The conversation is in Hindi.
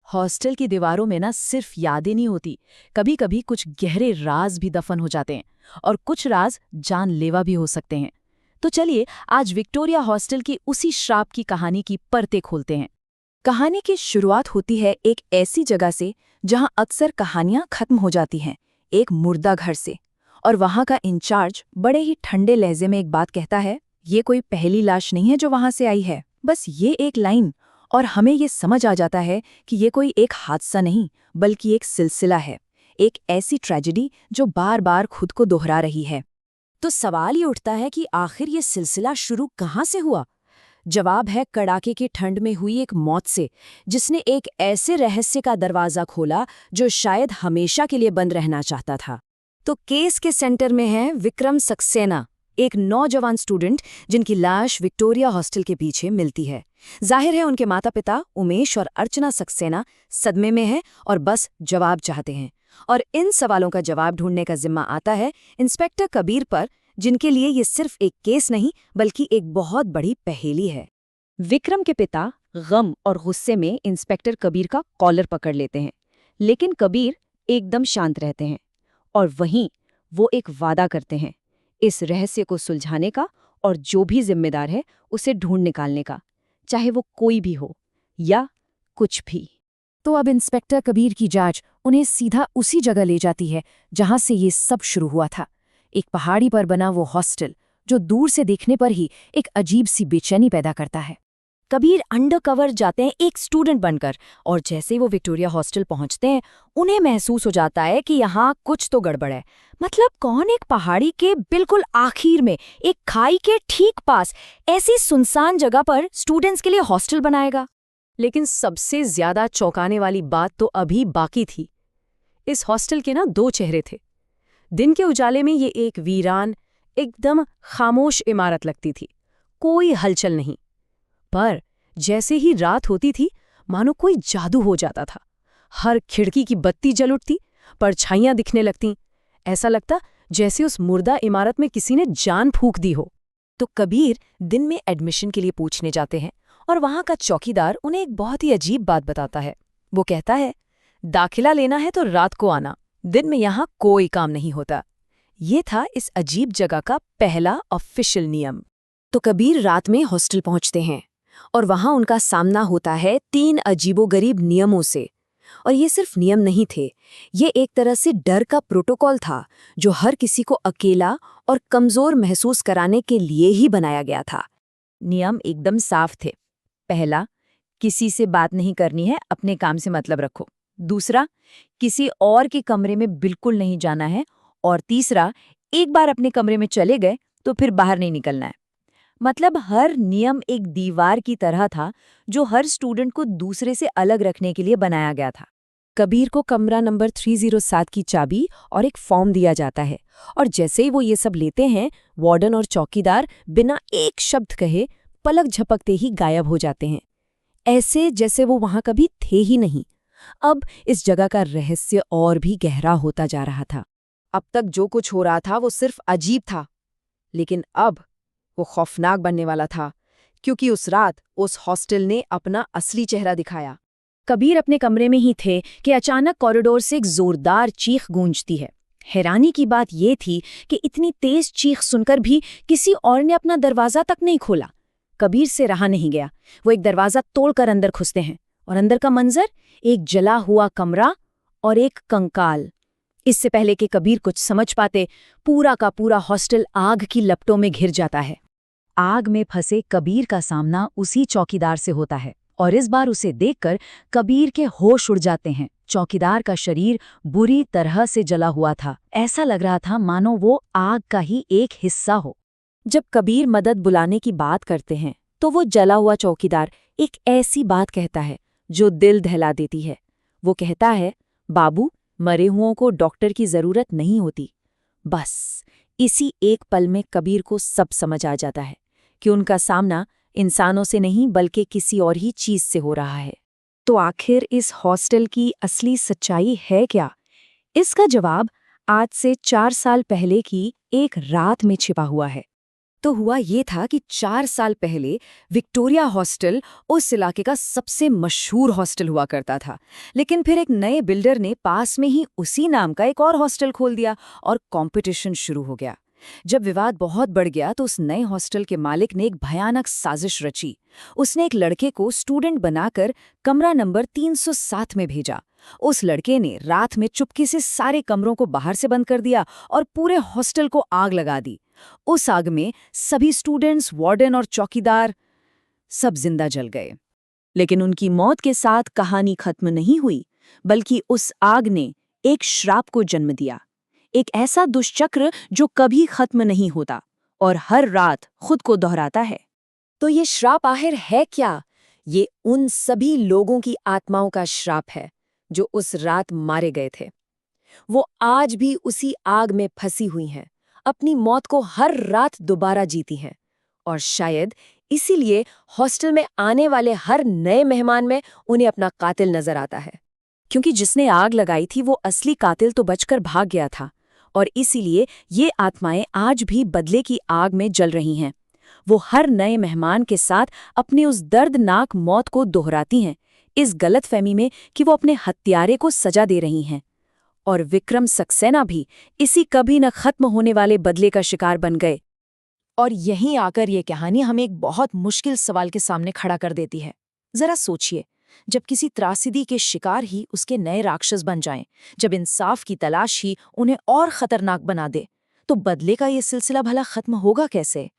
हॉस्टल की दीवारों में ना सिर्फ यादें नहीं होती, कभी कभी कुछ गहरे राज भी दफन हो जाते हैं और कुछ राज जानलेवा भी हो सकते हैं। तो चलिए आज विक्टोरिया हॉस्टल की उसी श्राप की कहानी की परतें खोलते हैं। कहानी की शुरुआत होती है एक ऐसी जगह से जहां अक्सर कहानियां खत्म हो जाती हैं, एक मुर्दा घर से। और वहां का इंचार्ज बड़े ही ठंडे लहजे में एक बात कहता है, ये कोई पहली लाश नहीं है जो वहां से आई है, बस ये एक लाइन। और हमें ये समझ आ जाता है कि ये कोई एक हादसा नहीं बल्कि एक सिलसिला है, एक ऐसी ट्रेजेडी जो बार बार खुद को दोहरा रही है। तो सवाल ये उठता है कि आखिर ये सिलसिला शुरू कहाँ से हुआ? जवाब है कड़ाके की ठंड में हुई एक मौत से, जिसने एक ऐसे रहस्य का दरवाजा खोला जो शायद हमेशा के लिए बंद रहना चाहता था। तो केस के सेंटर में है विक्रम सक्सेना, एक नौजवान स्टूडेंट जिनकी लाश विक्टोरिया हॉस्टल के पीछे मिलती है। जाहिर है उनके माता पिता उमेश और अर्चना सक्सेना सदमे में हैं और बस जवाब चाहते हैं। और इन सवालों का जवाब ढूंढने का जिम्मा आता है इंस्पेक्टर कबीर पर, जिनके लिए ये सिर्फ एक केस नहीं बल्कि एक बहुत बड़ी पहेली है। विक्रम के पिता गम और गुस्से में इंस्पेक्टर कबीर का कॉलर पकड़ लेते हैं, लेकिन कबीर एकदम शांत रहते हैं। और वहीं वो एक वादा करते हैं, इस रहस्य को सुलझाने का और जो भी जिम्मेदार है उसे ढूंढ निकालने का, चाहे वो कोई भी हो या कुछ भी। तो अब इंस्पेक्टर कबीर की जांच उन्हें सीधा उसी जगह ले जाती है जहां से ये सब शुरू हुआ था, एक पहाड़ी पर बना वो हॉस्टल जो दूर से देखने पर ही एक अजीब सी बेचैनी पैदा करता है। कबीर अंडरकवर जाते हैं एक स्टूडेंट बनकर, और जैसे ही वो विक्टोरिया हॉस्टल पहुंचते हैं उन्हें महसूस हो जाता है कि यहाँ कुछ तो गड़बड़ है। मतलब कौन एक पहाड़ी के बिल्कुल आखिर में, एक खाई के ठीक पास, ऐसी सुनसान जगह पर स्टूडेंट्स के लिए हॉस्टल बनाएगा? लेकिन सबसे ज्यादा चौंकाने वाली बात तो अभी बाकी थी। इस हॉस्टल के ना दो चेहरे थे। दिन के उजाले में ये एक वीरान, एकदम खामोश इमारत लगती थी, कोई हलचल नहीं। पर जैसे ही रात होती थी मानो कोई जादू हो जाता था। हर खिड़की की बत्ती जल उठती, परछाइयां दिखने लगतीं। ऐसा लगता जैसे उस मुर्दा इमारत में किसी ने जान फूंक दी हो। तो कबीर दिन में एडमिशन के लिए पूछने जाते हैं और वहां का चौकीदार उन्हें एक बहुत ही अजीब बात बताता है। वो कहता है, दाखिला लेना है तो रात को आना, दिन में यहाँ कोई काम नहीं होता। ये था इस अजीब जगह का पहला ऑफिशियल नियम। तो कबीर रात में हॉस्टल पहुंचते हैं और वहां उनका सामना होता है 3 अजीबोगरीब नियमों से। और ये सिर्फ नियम नहीं थे, ये एक तरह से डर का प्रोटोकॉल था जो हर किसी को अकेला और कमजोर महसूस कराने के लिए ही बनाया गया था। नियम एकदम साफ थे। पहला, किसी से बात नहीं करनी है, अपने काम से मतलब रखो। दूसरा, किसी और के कमरे में बिल्कुल नहीं जाना है। और तीसरा, एक बार अपने कमरे में चले गए तो फिर बाहर नहीं निकलना है। मतलब हर नियम एक दीवार की तरह था जो हर स्टूडेंट को दूसरे से अलग रखने के लिए बनाया गया था। कबीर को कमरा नंबर 307 की चाबी और एक फॉर्म दिया जाता है, और जैसे ही वो ये सब लेते हैं, वार्डन और चौकीदार बिना एक शब्द कहे पलक झपकते ही गायब हो जाते हैं, ऐसे जैसे वो वहां कभी थे ही नहीं। अब इस जगह का रहस्य और भी गहरा होता जा रहा था। अब तक जो कुछ हो रहा था वो सिर्फ अजीब था, लेकिन अब वो खौफनाक बनने वाला था, क्योंकि उस रात उस हॉस्टल ने अपना असली चेहरा दिखाया। कबीर अपने कमरे में ही थे कि अचानक कॉरिडोर से एक जोरदार चीख गूंजती है। हैरानी की बात यह थी कि इतनी तेज चीख सुनकर भी किसी और ने अपना दरवाजा तक नहीं खोला। कबीर से रहा नहीं गया। वो एक दरवाजा तोड़कर अंदर घुसते हैं, और अंदर का मंजर, एक जला हुआ कमरा और एक कंकाल। इससे पहले कि कबीर कुछ समझ पाते, पूरा का पूरा हॉस्टल आग की लपटों में घिर जाता है। आग में फंसे कबीर का सामना उसी चौकीदार से होता है, और इस बार उसे देखकर कबीर के होश उड़ जाते हैं। चौकीदार का शरीर बुरी तरह से जला हुआ था। ऐसा लग रहा था मानो वो आग का ही एक हिस्सा हो। जब कबीर मदद बुलाने की बात करते हैं तो वो जला हुआ चौकीदार एक ऐसी बात कहता है जो दिल दहला देती है। वो कहता है, बाबू, मरे हुओं को डॉक्टर की जरूरत नहीं होती। बस इसी एक पल में कबीर को सब समझ आ जाता है कि उनका सामना इंसानों से नहीं बल्कि किसी और ही चीज से हो रहा है। तो आखिर इस हॉस्टल की असली सच्चाई है क्या? इसका जवाब आज से 4 साल पहले की एक रात में छिपा हुआ है। तो हुआ ये था कि 4 साल पहले विक्टोरिया हॉस्टल उस इलाके का सबसे मशहूर हॉस्टल हुआ करता था। लेकिन फिर एक नए बिल्डर ने पास में ही उसी नाम का एक और हॉस्टल खोल दिया और कंपटीशन शुरू हो गया। जब विवाद बहुत बढ़ गया तो उस नए हॉस्टल के मालिक ने एक भयानक साजिश रची। उसने एक लड़के को स्टूडेंट बनाकर कमरा नंबर 307 में भेजा। उस लड़के ने रात में चुपके से सारे कमरों को बाहर से बंद कर दिया और पूरे हॉस्टल को आग लगा दी। उस आग में सभी स्टूडेंट्स, वार्डन और चौकीदार सब जिंदा जल गए। लेकिन उनकी मौत के साथ कहानी खत्म नहीं हुई, बल्कि उस आग ने एक श्राप को जन्म दिया। एक ऐसा दुष्चक्र जो कभी खत्म नहीं होता और हर रात खुद को दोहराता है। तो ये श्राप आखिर है क्या? ये उन सभी लोगों की आत्माओं का श्राप है जो उस रात मारे गए थे। वो आज भी उसी आग में फंसी हुई हैं, अपनी मौत को हर रात दोबारा जीती हैं। और शायद इसीलिए हॉस्टल में आने वाले हर नए मेहमान में उन्हें अपना कातिल नजर आता है। क्योंकि जिसने आग लगाई थी वो असली कातिल तो बचकर भाग गया था, और इसीलिए ये आत्माएं आज भी बदले की आग में जल रही हैं। वो हर नए मेहमान के साथ अपनी उस दर्दनाक मौत को दोहराती हैं, इस गलतफहमी में कि वो अपने हत्यारे को सजा दे रही हैं। और विक्रम सक्सेना भी इसी कभी न खत्म होने वाले बदले का शिकार बन गए। और यहीं आकर ये कहानी हमें एक बहुत मुश्किल सवाल के सामने खड़ा कर देती है। जरा सोचिए, जब किसी त्रासदी के शिकार ही उसके नए राक्षस बन जाएं, जब इंसाफ की तलाश ही उन्हें और खतरनाक बना दे, तो बदले का ये सिलसिला भला खत्म होगा कैसे?